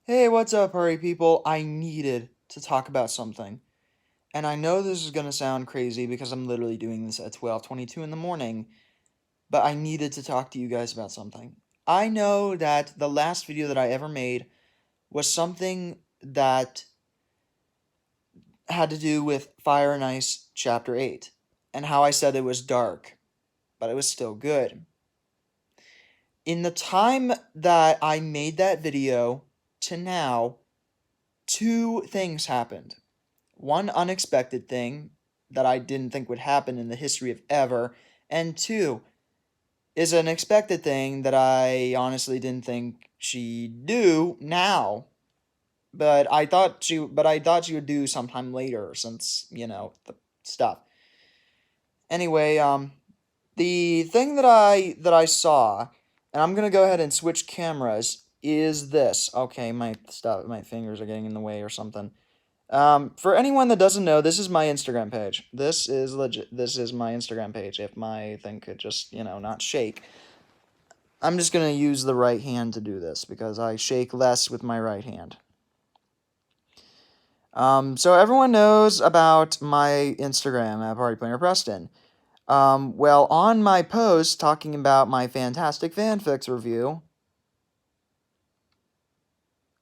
Hey, what's up, party people? I needed to talk about something. And I know this is gonna sound crazy because I'm literally doing this at 12:22 in the morning, but I needed to talk to you guys about something. I know that the last video that I ever made was something that had to do with Fire and Ice Chapter 8, and how I said it was dark, but it was still good. In the time that I made that video to now, two things happened. One unexpected thing that I didn't think would happen in the history of ever, and two is an expected thing that I honestly didn't think she'd do now. But I thought she would do sometime later since, the stuff. Anyway, the thing that I saw, and I'm gonna go ahead and switch cameras, is this. Okay, my fingers are getting in the way or something. For anyone that doesn't know, this is my Instagram page. This is legit. This is my Instagram page. If my thing could just, not shake. I'm just gonna use the right hand to do this because I shake less with my right hand. So everyone knows about my Instagram at Party Planner Preston. Well, on my post talking about my fantastic fanfics review,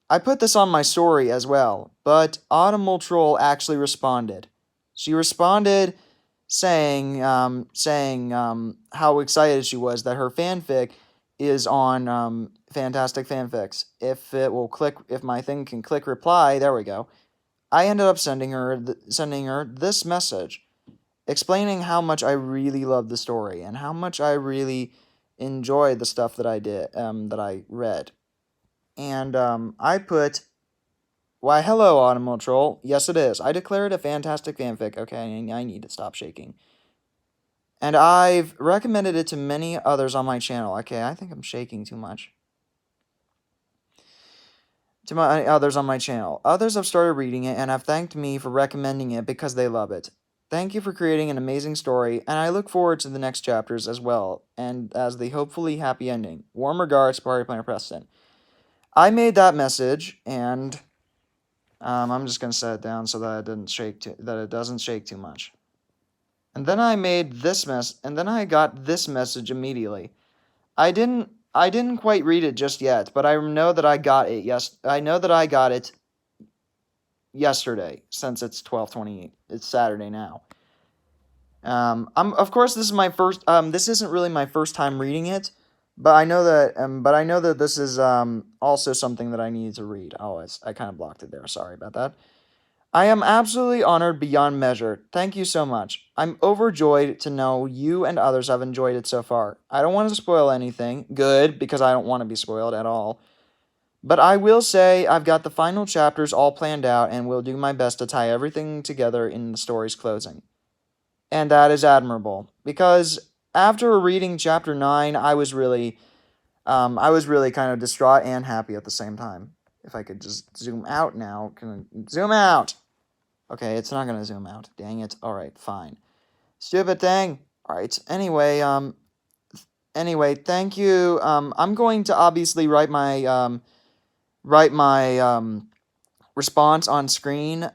I put this on my story as well, but Autumnaltroll actually responded. She responded saying how excited she was that her fanfic is on Fantastic Fanfics. If my thing can click reply, there we go. I ended up sending her this message, explaining how much I really love the story and how much I really enjoyed the stuff that that I read. And I put, why, hello, Autumnaltroll. Yes, it is. I declare it a fantastic fanfic. Okay, I need to stop shaking. And I've recommended it to many others on my channel. Okay, I think I'm shaking too much. To my others on my channel. Others have started reading it and have thanked me for recommending it because they love it. Thank you for creating an amazing story, and I look forward to the next chapters as well, and as the hopefully happy ending. Warm regards, Party Planner Preston. I made that message, and I'm just gonna set it down so that it doesn't shake too much. And then I made this and then I got this message immediately. I didn't quite read it just yet, but I know that I got it. Yes, I know that I got it yesterday since it's 12:28. It's Saturday now. Of course this is my first. This isn't really my first time reading it, but I know that this is also something that I needed to read. Oh, I kind of blocked it there. Sorry about that. I am absolutely honored beyond measure. Thank you so much. I'm overjoyed to know you and others have enjoyed it so far. I don't want to spoil anything. Good, because I don't want to be spoiled at all. But I will say I've got the final chapters all planned out and will do my best to tie everything together in the story's closing. And that is admirable, because after reading chapter 9, I was really kind of distraught and happy at the same time. If I could just zoom out now. Can I zoom out? Okay, it's not gonna zoom out. Dang it. Alright, fine. Stupid thing. Alright, anyway, thank you. I'm going to obviously write my response on screen,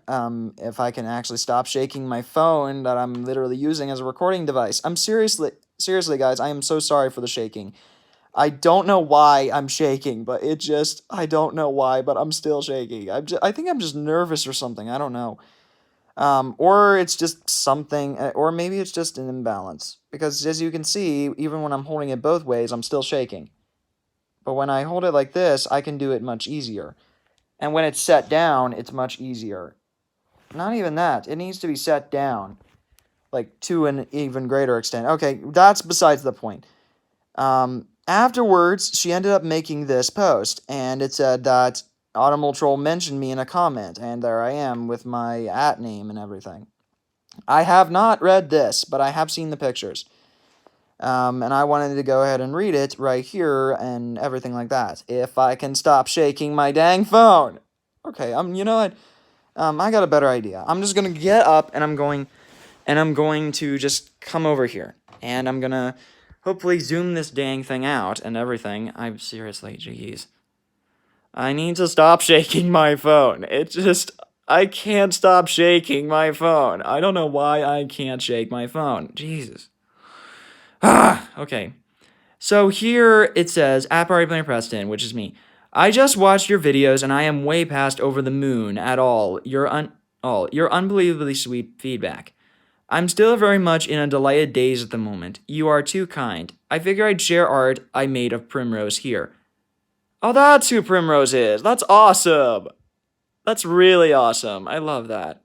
if I can actually stop shaking my phone that I'm literally using as a recording device. Seriously, guys, I am so sorry for the shaking. I don't know why I'm shaking, but I don't know why, but I'm still shaking. I think I'm just nervous or something. I don't know. Or it's just something, or maybe it's just an imbalance. Because as you can see, even when I'm holding it both ways, I'm still shaking. But when I hold it like this, I can do it much easier. And when it's set down, it's much easier. Not even that. It needs to be set down. Like, to an even greater extent. Okay, that's besides the point. Afterwards, she ended up making this post, and it said that Autumnaltroll mentioned me in a comment, and there I am with my @name and everything. I have not read this, but I have seen the pictures. And I wanted to go ahead and read it right here and everything like that. If I can stop shaking my dang phone. Okay, you know what? I got a better idea. I'm just gonna get up and I'm going to just come over here. And I'm gonna hopefully zoom this dang thing out and everything. I'm seriously, jeez. I need to stop shaking my phone. I can't stop shaking my phone. I don't know why I can't shake my phone. Jesus. Okay. So here it says, at Party Planner Preston, which is me. I just watched your videos and I am way past over the moon at your unbelievably sweet feedback. I'm still very much in a delighted daze at the moment. You are too kind. I figure I'd share art I made of Primrose here. Oh, that's who Primrose is. That's awesome. That's really awesome. I love that.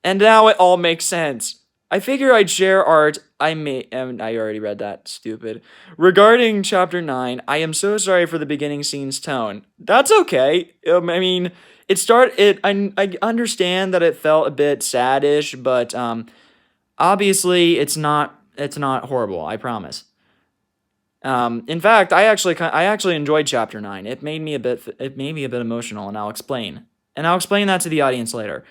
And now it all makes sense. I figure I'd share art I made. I already read that. Stupid. Regarding chapter 9, I am so sorry for the beginning scene's tone. That's okay. I mean, I understand that it felt a bit saddish, but obviously it's not horrible. I promise. In fact, I actually enjoyed chapter 9. It made me a bit emotional, and I'll explain. And I'll explain that to the audience later.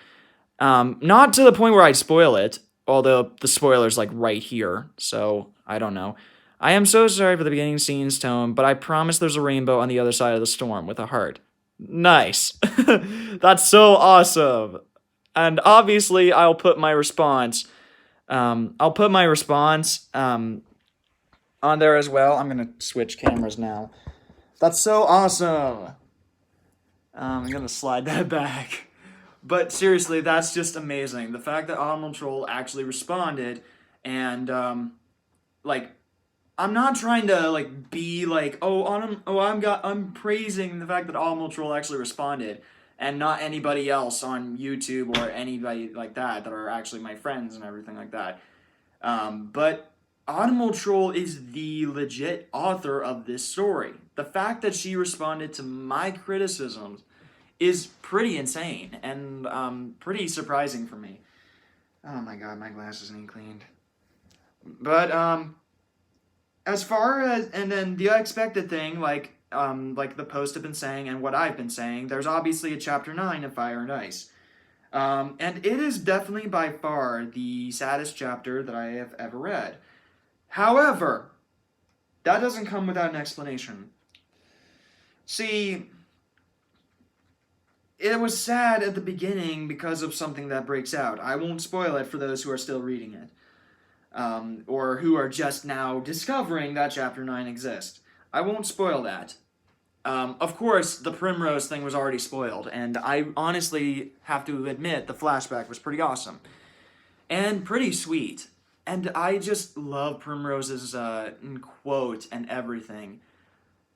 Not to the point where I spoil it, although the spoiler's like right here, so I don't know. I am so sorry for the beginning scene's tone, but I promise there's a rainbow on the other side of the storm with a heart. Nice. That's so awesome. And obviously, I'll put my response on there as well. I'm gonna switch cameras now. That's so awesome. I'm gonna slide that back. But seriously, that's just amazing. The fact that Autumnaltroll actually responded, and like, I'm not trying to like be like, I'm praising the fact that Autumnaltroll actually responded, and not anybody else on YouTube or anybody like that are actually my friends and everything like that. But Autumnaltroll is the legit author of this story. The fact that she responded to my criticisms is pretty insane and pretty surprising for me. Oh my god, my glasses need cleaned. But as far as, and then the unexpected thing, like the post have been saying and what I've been saying, there's obviously a chapter 9 of Fire and Ice. And it is definitely by far the saddest chapter that I have ever read. However, that doesn't come without an explanation. See, it was sad at the beginning because of something that breaks out. I won't spoil it for those who are still reading it. Or who are just now discovering that Chapter 9 exists. I won't spoil that. Of course, the Primrose thing was already spoiled, and I honestly have to admit the flashback was pretty awesome. And pretty sweet. And I just love Primrose's quote and everything.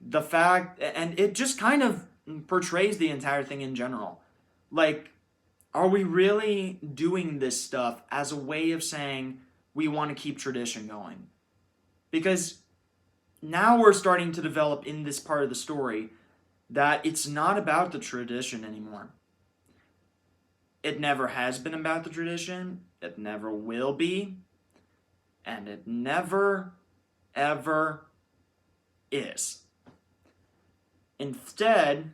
The fact, and it just kind of portrays the entire thing in general. Like, are we really doing this stuff as a way of saying we want to keep tradition going? Because now we're starting to develop in this part of the story that it's not about the tradition anymore. It never has been about the tradition. It never will be. And it never, ever is. Instead,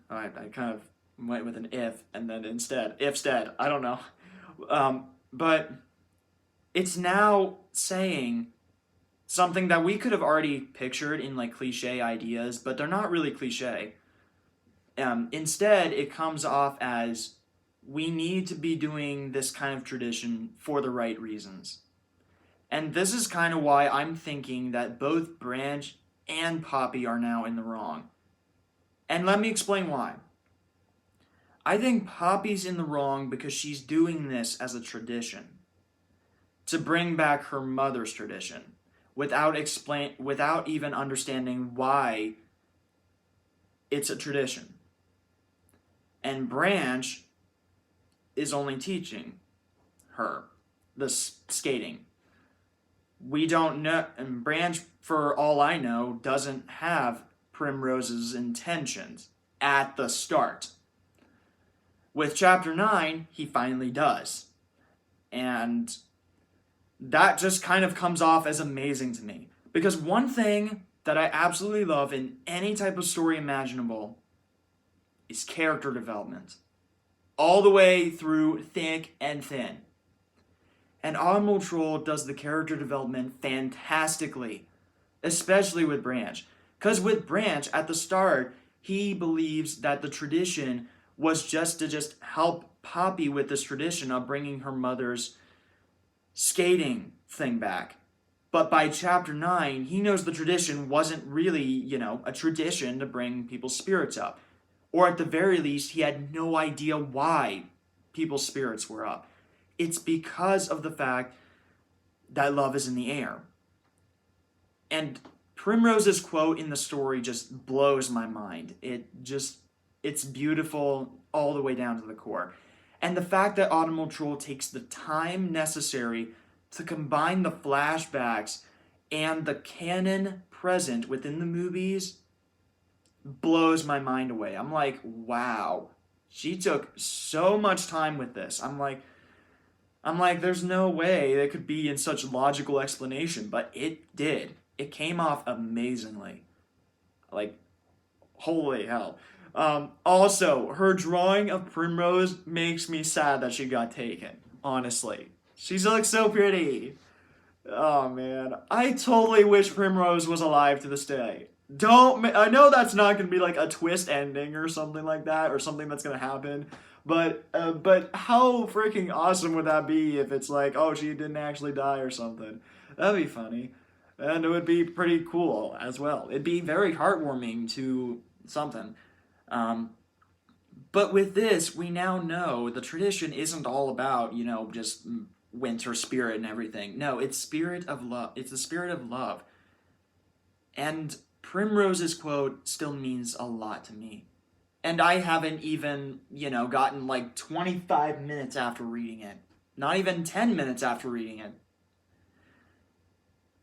I kind of went with an if and then ifstead, I don't know. But it's now saying something that we could have already pictured in like cliche ideas, but they're not really cliche. Instead, it comes off as we need to be doing this kind of tradition for the right reasons. And this is kind of why I'm thinking that both Branch and Poppy are now in the wrong. And let me explain why. I think Poppy's in the wrong because she's doing this as a tradition. To bring back her mother's tradition. Without even understanding why it's a tradition. And Branch is only teaching her the skating. We don't know, and Branch, for all I know, doesn't have Primrose's intentions at the start. With Chapter 9, he finally does. And that just kind of comes off as amazing to me. Because one thing that I absolutely love in any type of story imaginable is character development. All the way through thick and thin. And Autumnaltroll does the character development fantastically. Especially with Branch. Because with Branch, at the start, he believes that the tradition was just to just help Poppy with this tradition of bringing her mother's skating thing back. But by chapter 9, he knows the tradition wasn't really, a tradition to bring people's spirits up. Or at the very least, he had no idea why people's spirits were up. It's because of the fact that love is in the air. And Primrose's quote in the story just blows my mind. It's beautiful all the way down to the core. And the fact that Autumnaltroll takes the time necessary to combine the flashbacks and the canon present within the movies blows my mind away. I'm like, wow. She took so much time with this. I'm like, there's no way it could be in such logical explanation, but it did. It came off amazingly. Like, holy hell. Also, her drawing of Primrose makes me sad that she got taken, honestly. She looks so pretty. Oh, man. I totally wish Primrose was alive to this day. I know that's not going to be like a twist ending or something like that, or something that's going to happen, but how freaking awesome would that be if it's like, oh, she didn't actually die or something? That'd be funny. And it would be pretty cool as well. It'd be very heartwarming to something. But with this, we now know the tradition isn't all about, just winter spirit and everything. No, it's spirit of love. It's the spirit of love. And Primrose's quote still means a lot to me. And I haven't even, gotten like 25 minutes after reading it. Not even 10 minutes after reading it.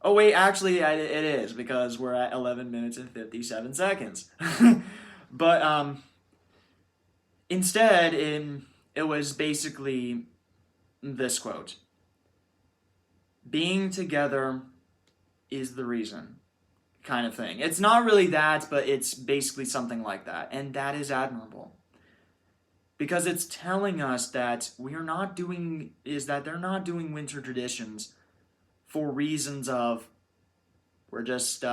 Oh wait, actually it is, because we're at 11 minutes and 57 seconds. But instead, it was basically this quote. Being together is the reason, kind of thing. It's not really that, but it's basically something like that. And that is admirable. Because it's telling us that they're not doing winter traditions for reasons of we're just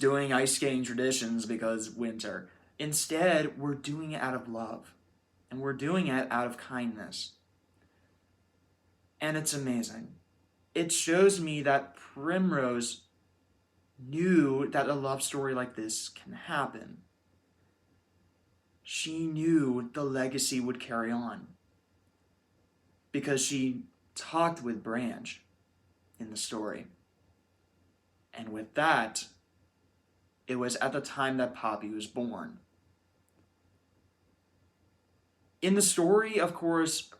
doing ice skating traditions because winter. Instead, we're doing it out of love. And we're doing it out of kindness. And it's amazing. It shows me that Primrose knew that a love story like this can happen. She knew the legacy would carry on. Because she talked with Branch in the story. And with that, it was at the time that Poppy was born. In the story, of course,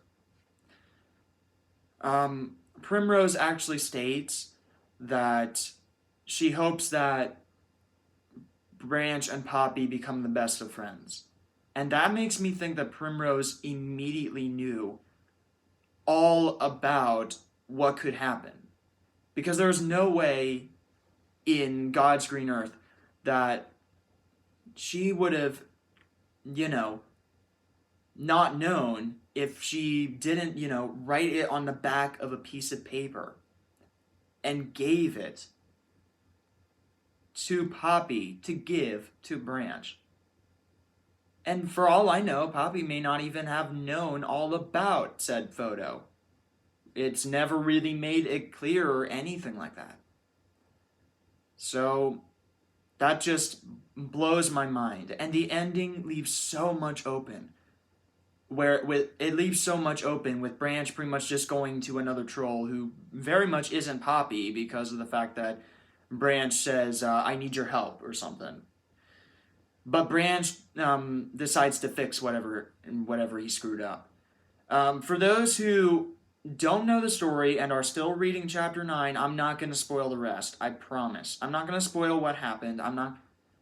Primrose actually states that she hopes that Branch and Poppy become the best of friends. And that makes me think that Primrose immediately knew all about what could happen. Because there's no way in God's green earth that she would have, not known if she didn't, write it on the back of a piece of paper and gave it to Poppy to give to Branch. And for all I know, Poppy may not even have known all about said photo. It's never really made it clear or anything like that. So that just blows my mind. And the ending leaves so much open. It leaves so much open with Branch pretty much just going to another troll who very much isn't Poppy because of the fact that Branch says, I need your help or something. But Branch decides to fix whatever he screwed up. For those who don't know the story and are still reading chapter 9, I'm not going to spoil the rest. I promise. I'm not going to spoil what happened. I'm not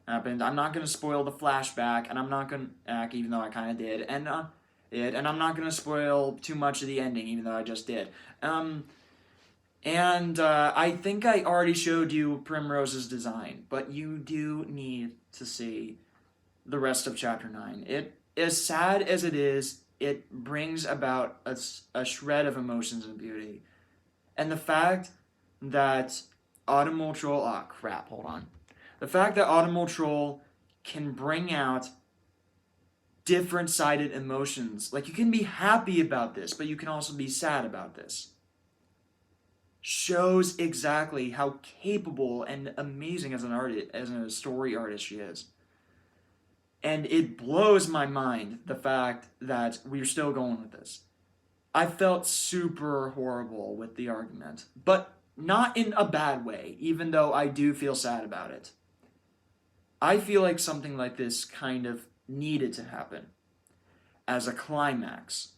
going to spoil the flashback, and I'm not going to, even though I kind of did, and I'm not going to spoil too much of the ending, even though I just did. I think I already showed you Primrose's design, but you do need to see the rest of chapter 9. It, as sad as it is, it brings about a shred of emotions and beauty. And the fact that Autumnaltroll... Oh, crap, hold on. The fact that Autumnaltroll can bring out different sided emotions. Like, you can be happy about this, but you can also be sad about this. Shows exactly how capable and amazing as an artist, as a story artist she is. And it blows my mind, the fact that we're still going with this. I felt super horrible with the argument, but not in a bad way, even though I do feel sad about it. I feel like something like this kind of needed to happen as a climax.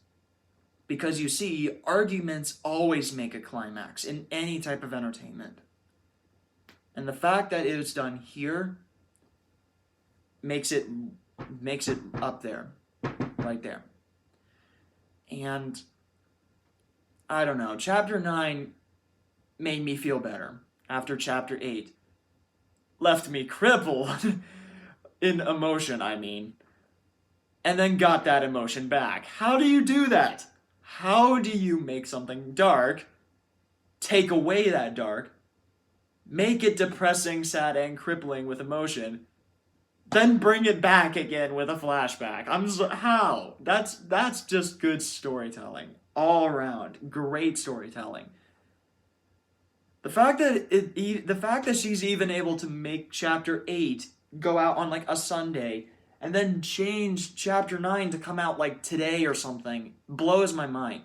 Because you see, arguments always make a climax in any type of entertainment. And the fact that it is done here makes it up there, right there. And I don't know, chapter 9 made me feel better after chapter 8 left me crippled in emotion, I mean, and then got that emotion back. How do you do that? How do you make something dark, take away that dark, make it depressing, sad, and crippling with emotion, then bring it back again with a flashback? How? That's just good storytelling all around. Great storytelling. The fact that she's even able to make chapter 8 go out on like a Sunday and then change chapter 9 to come out like today or something blows my mind.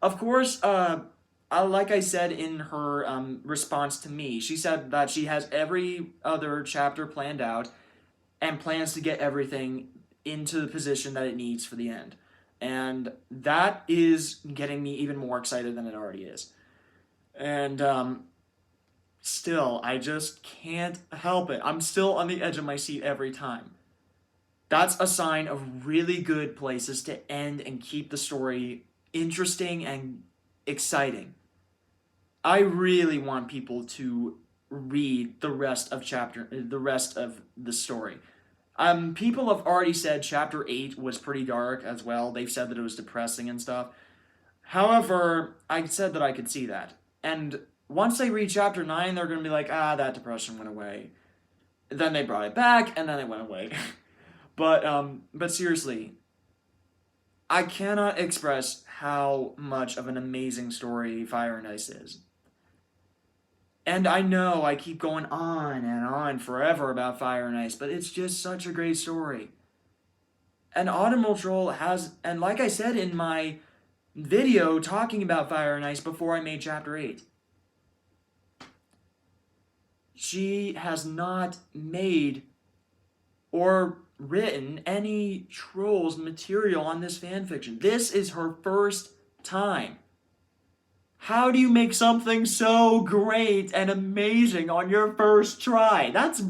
Of course, like I said in her response to me, she said that she has every other chapter planned out and plans to get everything into the position that it needs for the end. And that is getting me even more excited than it already is. And still, I just can't help it. I'm still on the edge of my seat every time. That's a sign of really good places to end and keep the story interesting and exciting. I really want people to read the rest of the story. People have already said chapter 8 was pretty dark as well. They've said that it was depressing and stuff. However, I said that I could see that. And once they read chapter 9, they're going to be like, that depression went away. Then they brought it back, and then it went away. But seriously, I cannot express how much of an amazing story Fire and Ice is. And I know I keep going on and on forever about Fire and Ice, but it's just such a great story. And Autumnaltroll has, and like I said in my video talking about Fire and Ice before I made chapter 8, she has not made or written any trolls material on this fanfiction. This is her first time. How do you make something so great and amazing on your first try? That's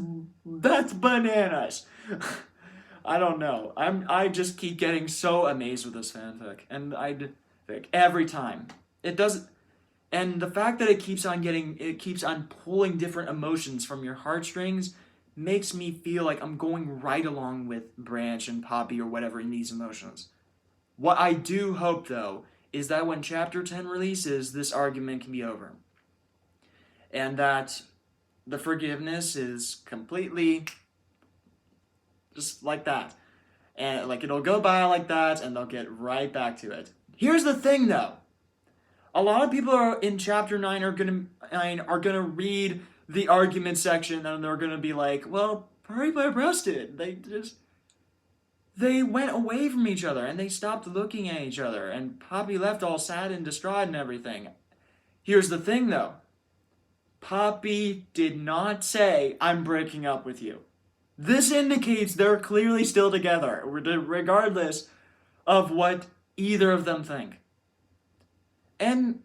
bananas. I don't know. I just keep getting so amazed with this fanfic, and I think every time it does. And the fact that it keeps on pulling different emotions from your heartstrings makes me feel like I'm going right along with Branch and Poppy or whatever in these emotions. What I do hope, though, is that when chapter 10 releases, this argument can be over. And that the forgiveness is completely just like that. And like it'll go by like that and they'll get right back to it. Here's the thing, though. A lot of people are in chapter 9 are gonna read the argument section and they're gonna be like, well, hurry by breasted. They went away from each other and they stopped looking at each other and Poppy left all sad and distraught and everything. Here's the thing, though. Poppy did not say, I'm breaking up with you. This indicates they're clearly still together, regardless of what either of them think. And,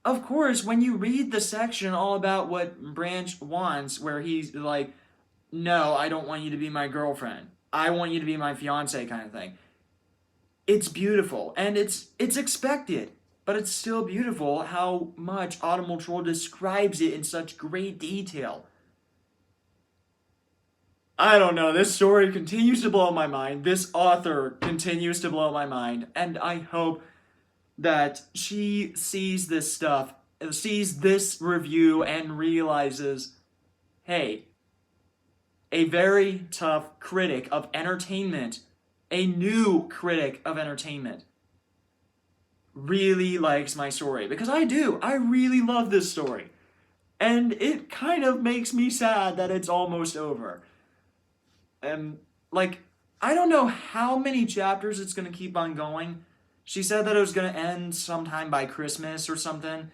of course, when you read the section all about what Branch wants, where he's like, no, I don't want you to be my girlfriend. I want you to be my fiance kind of thing. It's beautiful, and it's expected, but it's still beautiful how much Autumnaltroll describes it in such great detail. I don't know, this story continues to blow my mind. This author continues to blow my mind, and I hope that she sees this review, and realizes, hey, a very tough critic of entertainment, a new critic of entertainment, really likes my story. Because I do. I really love this story. And it kind of makes me sad that it's almost over. And, like, I don't know how many chapters it's going to keep on going. She said that it was going to end sometime by Christmas or something.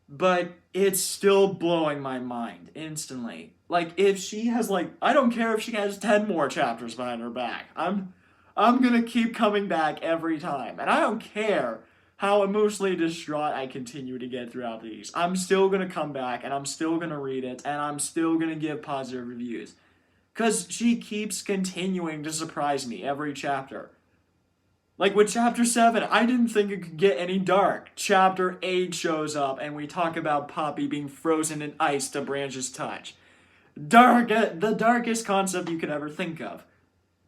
But it's still blowing my mind instantly. Like, if she has, like, I don't care if she has 10 more chapters behind her back. I'm gonna keep coming back every time. And I don't care how emotionally distraught I continue to get throughout these. I'm still gonna come back, and I'm still gonna read it, and I'm still gonna give positive reviews. Because she keeps continuing to surprise me every chapter. Like with chapter 7, I didn't think it could get any dark. Chapter 8 shows up and we talk about Poppy being frozen in ice to Branch's touch. The darkest concept you could ever think of.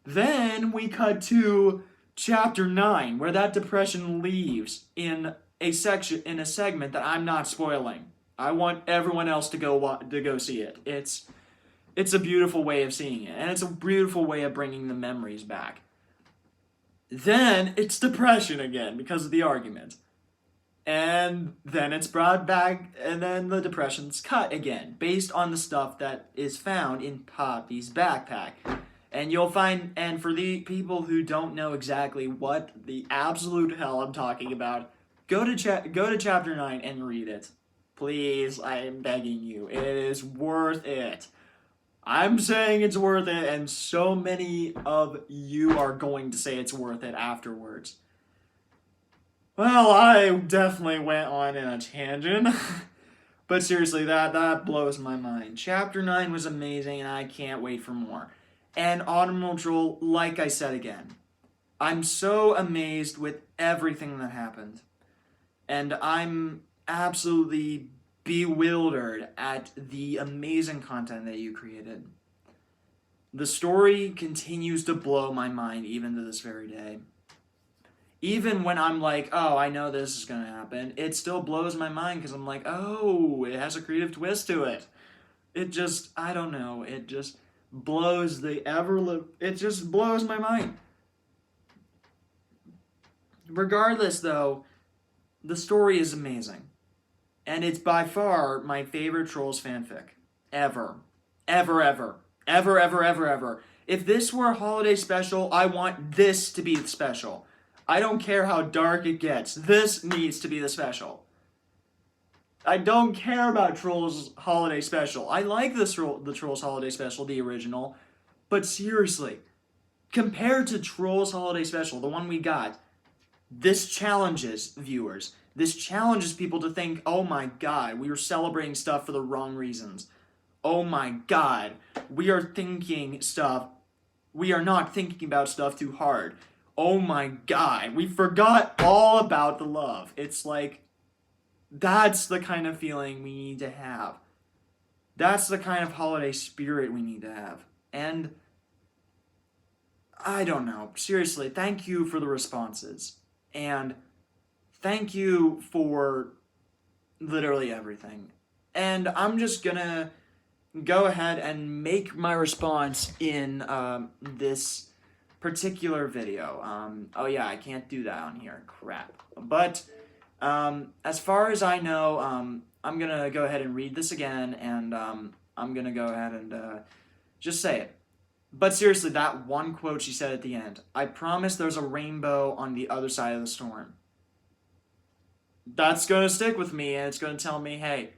Then we cut to chapter 9 where that depression leaves in a segment that I'm not spoiling. I want everyone else to go see it. It's a beautiful way of seeing it, and it's a beautiful way of bringing the memories back. Then it's depression again because of the argument. And then it's brought back, and then the depression's cut again, based on the stuff that is found in Poppy's backpack. And you'll find, and for the people who don't know exactly what the absolute hell I'm talking about, go to chapter 9 and read it. Please, I am begging you. It is worth it. I'm saying it's worth it, and so many of you are going to say it's worth it afterwards. Well, I definitely went on in a tangent. But seriously, that blows my mind. Chapter 9 was amazing, and I can't wait for more. And Autumnaltroll, like I said again, I'm so amazed with everything that happened. And I'm absolutely bewildered at the amazing content that you created. The story continues to blow my mind even to this very day. Even when I'm like, oh, I know this is going to happen, it still blows my mind because I'm like, oh, it has a creative twist to it. It just, I don't know, it just blows it just blows my mind. Regardless, though, the story is amazing. And it's by far my favorite Trolls fanfic. Ever. Ever, ever. Ever, ever, ever, ever. If this were a holiday special, I want this to be the special. I don't care how dark it gets. This needs to be the special. I don't care about Trolls Holiday Special. I like the Trolls Holiday Special, the original. But seriously, compared to Trolls Holiday Special, the one we got, this challenges viewers. This challenges people to think, oh my god, we are celebrating stuff for the wrong reasons. Oh my god, we are not thinking about stuff too hard. Oh my god, we forgot all about the love. It's like, that's the kind of feeling we need to have. That's the kind of holiday spirit we need to have. And I don't know. Seriously, thank you for the responses. And thank you for literally everything. And I'm just gonna go ahead and make my response in this particular video. Oh yeah, I can't do that on here. Crap. But as far as I know, I'm gonna go ahead and read this again, and I'm gonna go ahead and just say it. But seriously, that one quote she said at the end, I promise there's a rainbow on the other side of the storm. That's gonna stick with me, and it's gonna tell me, hey,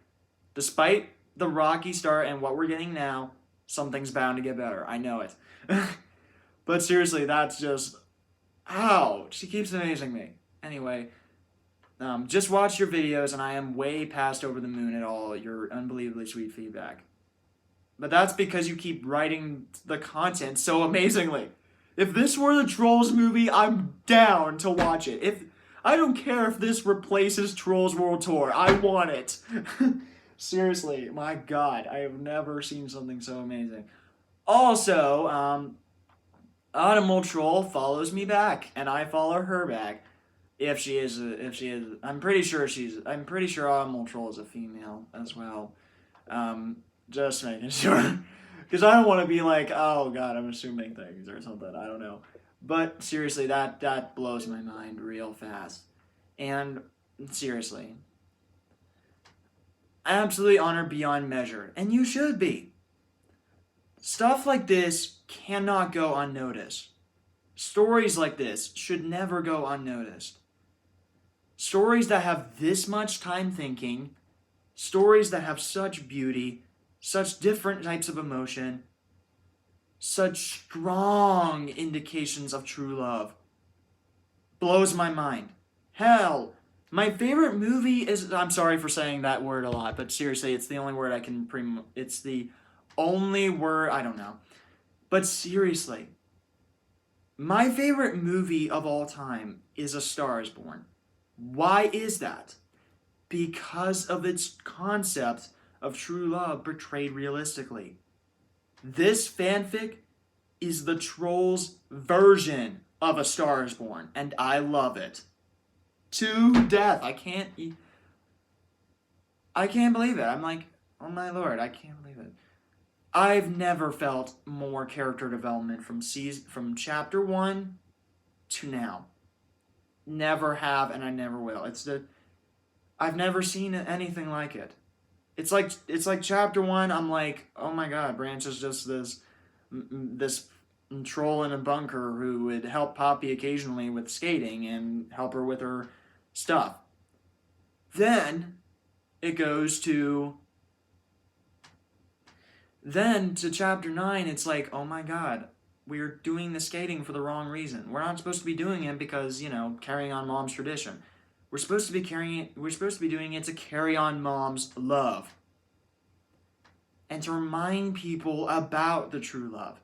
despite the rocky start and what we're getting now, something's bound to get better. I know it. But seriously, that's just, ow, she keeps amazing me. Anyway, just watch your videos, and I am way past over the moon at all your unbelievably sweet feedback. But that's because you keep writing the content so amazingly. If this were the Trolls movie, I'm down to watch it. I don't care if this replaces Trolls World Tour. I want it. Seriously, my god, I have never seen something so amazing. Also, Autumnaltroll follows me back, and I follow her back. If she is, I'm pretty sure Autumnaltroll is a female as well. Just making sure. Because I don't want to be like, oh god, I'm assuming things or something. I don't know. But seriously, that blows my mind real fast. And seriously, absolutely honored beyond measure, and you should be. Stuff like this cannot go unnoticed. Stories like this should never go unnoticed. Stories that have this much time thinking, stories that have such beauty, such different types of emotion, such strong indications of true love, blows my mind. Hell, my favorite movie is, I'm sorry for saying that word a lot, but seriously, it's the only word I can it's the only word, I don't know. But seriously, my favorite movie of all time is A Star is Born. Why is that? Because of its concept of true love portrayed realistically. This fanfic is the Trolls' version of A Star is Born, and I love it to death. I can't believe it. I'm like, oh my lord, I can't believe it. I've never felt more character development from chapter 1 to now. Never have, and I never will. I've never seen anything like it. It's like chapter 1. I'm like, oh my god, Branch is just this troll in a bunker who would help Poppy occasionally with skating and help her with her stuff. Then it goes to chapter 9. It's like, oh my god, we're doing the skating for the wrong reason. We're not supposed to be doing it because, carrying on mom's tradition. We're supposed to be doing it to carry on mom's love. And to remind people about the true love.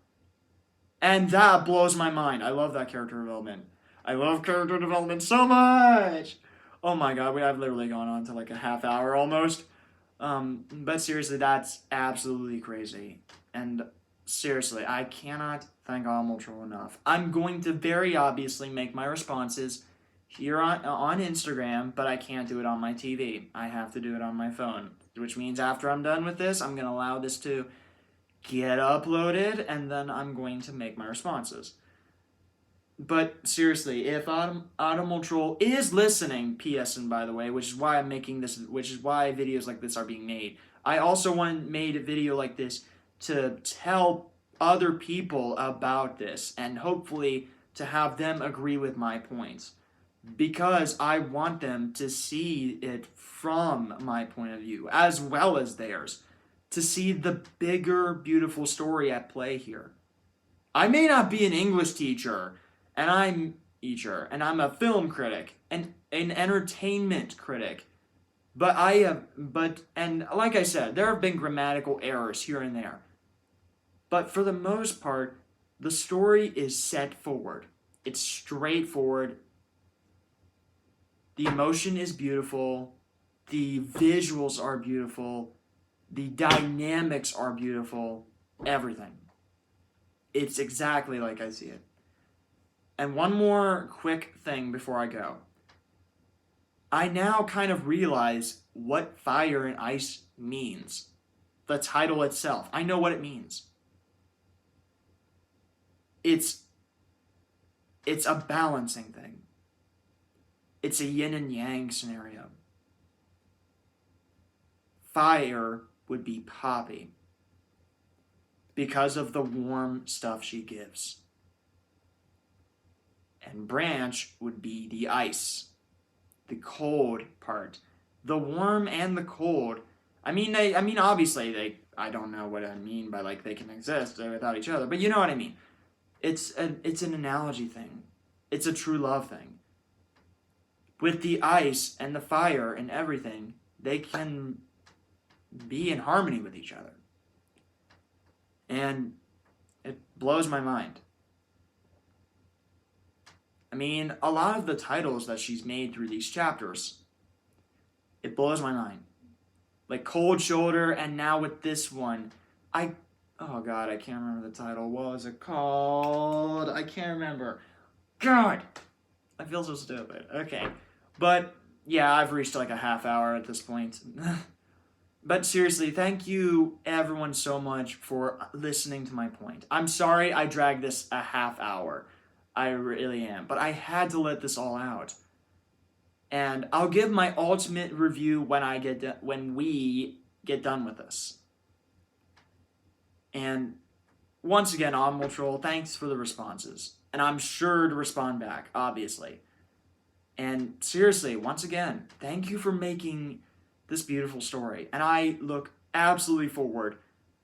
And that blows my mind. I love that character development. I love character development so much. Oh my god, I've literally gone on to like a half hour almost. But seriously, that's absolutely crazy. And seriously, I cannot thank Autumnaltroll enough. I'm going to very obviously make my responses here on Instagram, but I can't do it on my TV. I have to do it on my phone, which means after I'm done with this, I'm going to allow this to get uploaded, and then I'm going to make my responses. But seriously, if Autumnaltroll is listening, PS and by the way, which is why I'm making this, which is why videos like this are being made. I also made a video like this to tell other people about this, and hopefully to have them agree with my points. Because I want them to see it from my point of view, as well as theirs. To see the bigger, beautiful story at play here. I may not be an English teacher, and I'm a film critic, and an entertainment critic. But like I said, there have been grammatical errors here and there. But for the most part, the story is set forward. It's straightforward. The emotion is beautiful. The visuals are beautiful. The dynamics are beautiful. Everything. It's exactly like I see it. And one more quick thing before I go. I now kind of realize what fire and ice means. The title itself. I know what it means. It's a balancing thing. It's a yin and yang scenario. Fire would be Poppy because of the warm stuff she gives. And Branch would be the ice, the cold part. The warm and the cold. I mean, obviously, I don't know what I mean by, like, they can exist without each other, but you know what I mean. It's an analogy thing. It's a true love thing. With the ice and the fire and everything, they can be in harmony with each other. And it blows my mind. I mean, a lot of the titles that she's made through these chapters, it blows my mind. Like Cold Shoulder, and now with this one, oh god, I can't remember the title. What was it called? I can't remember. God! I feel so stupid. Okay. But, yeah, I've reached like a half hour at this point. But seriously, thank you everyone so much for listening to my point. I'm sorry I dragged this a half hour. I really am. But I had to let this all out. And I'll give my ultimate review when we get done with this. And once again, Autumnaltroll, thanks for the responses. And I'm sure to respond back, obviously. And seriously, once again, thank you for making this beautiful story. And I look absolutely forward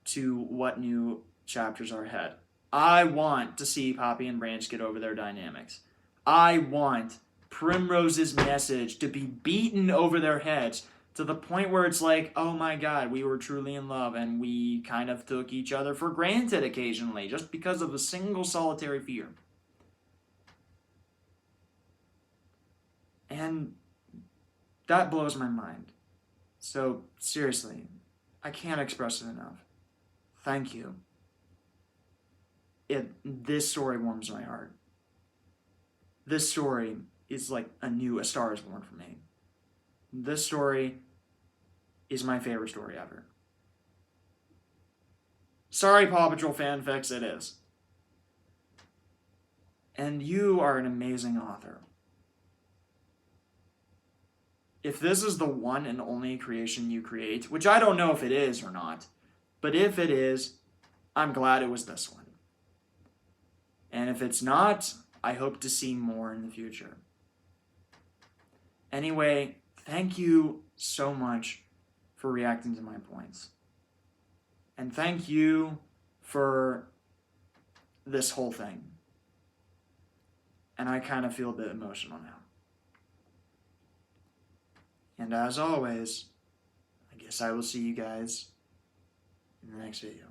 to what new chapters are ahead. I want to see Poppy and Branch get over their dynamics. I want Primrose's message to be beaten over their heads to the point where it's like, oh my god, we were truly in love and we kind of took each other for granted occasionally just because of a single solitary fear. And that blows my mind. So, seriously, I can't express it enough. Thank you. This story warms my heart. This story is like a star is born for me. This story is my favorite story ever. Sorry, Paw Patrol fanfics, it is. And you are an amazing author. If this is the one and only creation you create, which I don't know if it is or not, but if it is, I'm glad it was this one. And if it's not, I hope to see more in the future. Anyway, thank you so much for reacting to my points. And thank you for this whole thing. And I kind of feel a bit emotional now. And as always, I guess I will see you guys in the next video.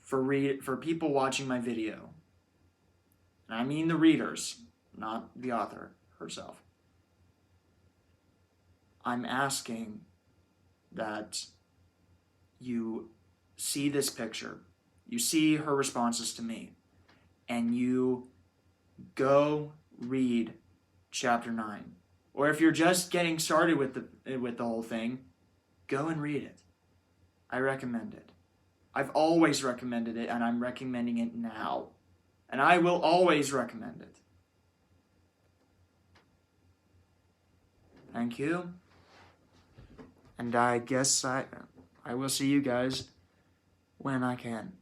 For people watching my video, and I mean the readers, not the author herself, I'm asking that you see this picture, you see her responses to me, and you go read chapter 9. Or if you're just getting started with the whole thing, go and read it. I recommend it. I've always recommended it, and I'm recommending it now. And I will always recommend it. Thank you. And I guess I will see you guys when I can.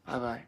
Bye-bye.